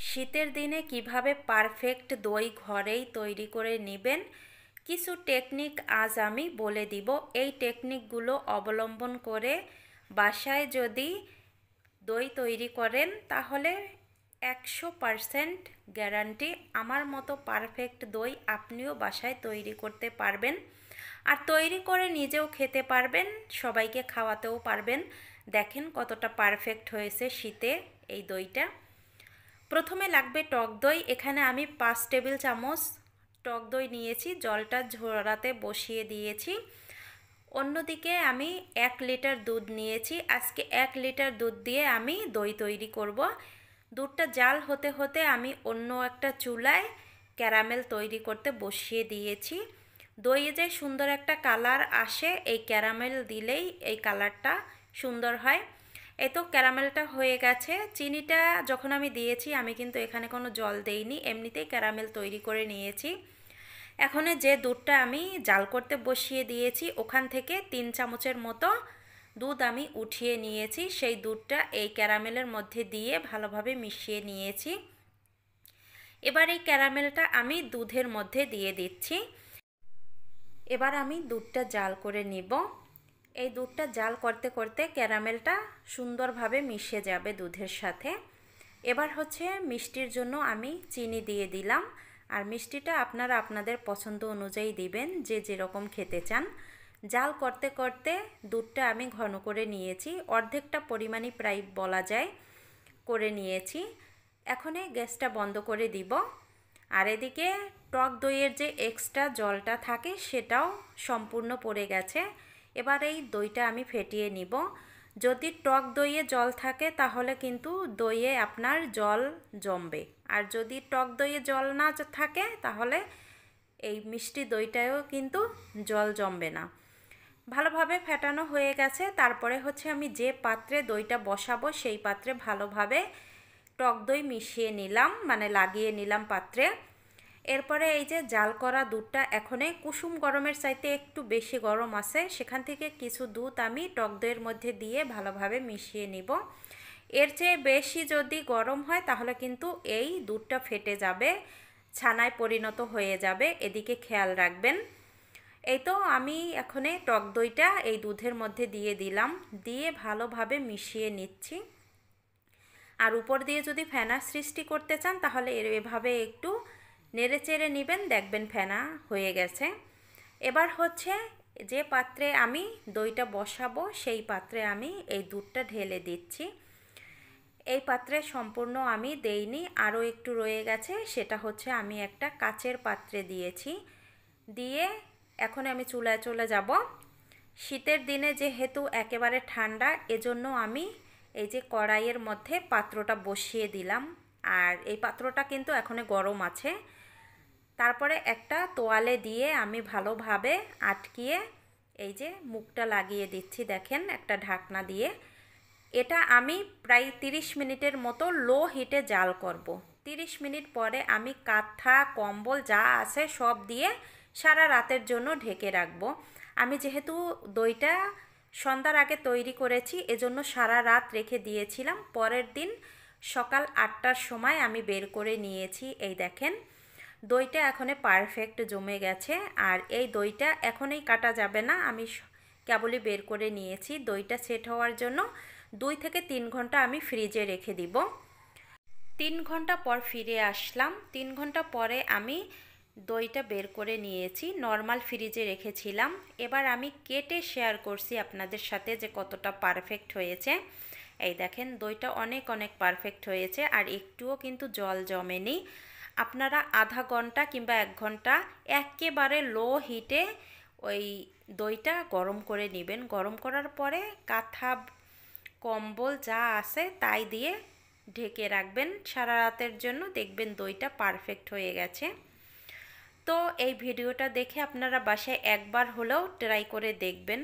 শীতের দিনে কিভাবে পারফেক্ট দই ঘরেই তৈরি করে নেবেন কিছু টেকনিক আজ আমি বলে দিব। এই টেকনিকগুলো অবলম্বন করে বাসায় যদি দই তৈরি করেন তাহলে 100% গ্যারান্টি আমার মতো পারফেক্ট দই আপনিও বাসায় তৈরি করতে পারবেন। আর তৈরি করে নিজেও খেতে পারবেন, সবাইকে খাওয়াতেও পারবেন। দেখেন কতটা পারফেক্ট হয়েছে শীতে এই দইটা। প্রথমে লাগবে টক দই। এখানে আমি 5 টেবিল চামচ টক দই নিয়েছি, জলটা ঝরাতে বসিয়ে দিয়েছি। অন্যদিকে আমি 1 লিটার দুধ নিয়েছি। আজকে 1 লিটার দুধ দিয়ে আমি দই তৈরি করব। দুধটা জাল হতে হতে আমি অন্য একটা চুলায় ক্যারামেল তৈরি করতে বসিয়ে দিয়েছি। দইয়ে যে সুন্দর একটা কালার আসে, এই ক্যারামেল দিলেই এই কালারটা সুন্দর হয়। এই তো ক্যারামেলটা হয়ে গেছে। চিনিটা যখন আমি দিয়েছি আমি কিন্তু এখানে কোনো জল দেইনি, এমনিতেই ক্যারামেল তৈরি করে নিয়েছি। এখন যে দুধটা আমি জাল করতে বসিয়ে দিয়েছি ওখান থেকে 3 চামচের মতো দুধ আমি উঠিয়ে নিয়েছি। সেই দুধটা এই ক্যারামেলের মধ্যে দিয়ে ভালোভাবে মিশিয়ে নিয়েছি। এবার এই ক্যারামেলটা আমি দুধের মধ্যে দিয়ে দিচ্ছি। এবার আমি দুধটা জাল করে নিব। এই দুধটা জাল করতে করতে ক্যারামেলটা সুন্দরভাবে মিশে যাবে দুধের সাথে। এবার হচ্ছে মিষ্টির জন্য আমি চিনি দিয়ে দিলাম। আর মিষ্টিটা আপনারা আপনাদের পছন্দ অনুযায়ী দিবেন, যে যেরকম খেতে চান। জাল করতে করতে দুধটা আমি ঘন করে নিয়েছি, অর্ধেকটা পরিমাণই প্রায় বলা যায় করে নিয়েছি। এখন গ্যাসটা বন্ধ করে দিব। আর এদিকে টক দইয়ের যে এক্সট্রা জলটা থাকে সেটাও সম্পূর্ণ পড়ে গেছে। এবার এই দইটা আমি ফেটিয়ে নিব। যদি টক দইয়ে জল থাকে তাহলে কিন্তু দইয়ে আপনার জল জমবে, আর যদি টক দইয়ে জল না থাকে তাহলে এই মিষ্টি দইটাও কিন্তু জল জমবে না। ভালোভাবে ফেটানো হয়ে গেছে। তারপরে হচ্ছে আমি যে পাত্রে দইটা বসাবো সেই পাত্রে ভালোভাবে টক দই মিশিয়ে নিলাম, মানে লাগিয়ে নিলাম পাত্রে। এরপরে এই যে জাল করা দুধটা এখনে কুসুম গরমের চাইতে একটু বেশি গরম আছে, সেখান থেকে কিছু দুধ আমি টক দইয়ের মধ্যে দিয়ে ভালোভাবে মিশিয়ে নিব। এর চেয়ে বেশি যদি গরম হয় তাহলে কিন্তু এই দুধটা ফেটে যাবে, ছানায় পরিণত হয়ে যাবে, এদিকে খেয়াল রাখবেন। এই তো আমি এখনে টক দইটা এই দুধের মধ্যে দিয়ে দিলাম, দিয়ে ভালোভাবে মিশিয়ে নিচ্ছি। আর উপর দিয়ে যদি ফেনা সৃষ্টি করতে চান তাহলে এভাবে একটু নেড়ে চেড়ে নেবেন, দেখবেন ফেনা হয়ে গেছে। এবার হচ্ছে যে পাত্রে আমি দইটা বসাবো সেই পাত্রে আমি এই দুধটা ঢেলে দিচ্ছি। এই পাত্রে সম্পূর্ণ আমি দেইনি, আরও একটু রয়ে গেছে, সেটা হচ্ছে আমি একটা কাচের পাত্রে দিয়েছি। দিয়ে এখন আমি চুলায় চলে যাব। শীতের দিনে যেহেতু একেবারে ঠান্ডা, এজন্য আমি এই যে কড়াইয়ের মধ্যে পাত্রটা বসিয়ে দিলাম। আর এই পাত্রটা কিন্তু এখনো গরম আছে। তারপরে একটা তোয়ালে দিয়ে আমি ভালোভাবে আটকিয়ে এই যে মুখটা লাগিয়ে দিচ্ছি, দেখেন একটা ঢাকনা দিয়ে। এটা আমি প্রায় 30 মিনিটের মতো লো হিটে জাল করব। 30 মিনিট পরে আমি কাঁথা কম্বল যা আছে সব দিয়ে সারা রাতের জন্য ঢেকে রাখবো। আমি যেহেতু দইটা সন্ধ্যার আগে তৈরি করেছি এজন্য সারা রাত রেখে দিয়েছিলাম। পরের দিন সকাল 8টার সময় আমি বের করে নিয়েছি। এই দেখেন দইটা এখনো পারফেক্ট জমে গেছে। আর এই দইটা এখনই কাটা যাবে না, আমি কেবলই বের করে নিয়েছি। দইটা সেট হওয়ার জন্য 2 থেকে 3 ঘন্টা আমি ফ্রিজে রেখে দিব। 3 ঘন্টা পর ফিরে আসলাম। 3 ঘন্টা পরে আমি দইটা বের করে নিয়েছি, নর্মাল ফ্রিজে রেখেছিলাম। এবার আমি কেটে শেয়ার করছি আপনাদের সাথে যে কতটা পারফেক্ট হয়েছে। এই দেখেন দইটা অনেক অনেক পারফেক্ট হয়েছে, আর একটুও কিন্তু জল জমেনি। আপনারা আধা ঘন্টা কিংবা 1 ঘন্টা একেবারে লো হিটে ওই দইটা গরম করে নেবেন। গরম করার পরে কাঁথা কম্বল যা আছে তাই দিয়ে ঢেকে রাখবেন সারা রাতের জন্য, দেখবেন দইটা পারফেক্ট হয়ে গেছে। তো এই ভিডিওটা দেখে আপনারা বাসায় একবার হলেও ট্রাই করে দেখবেন।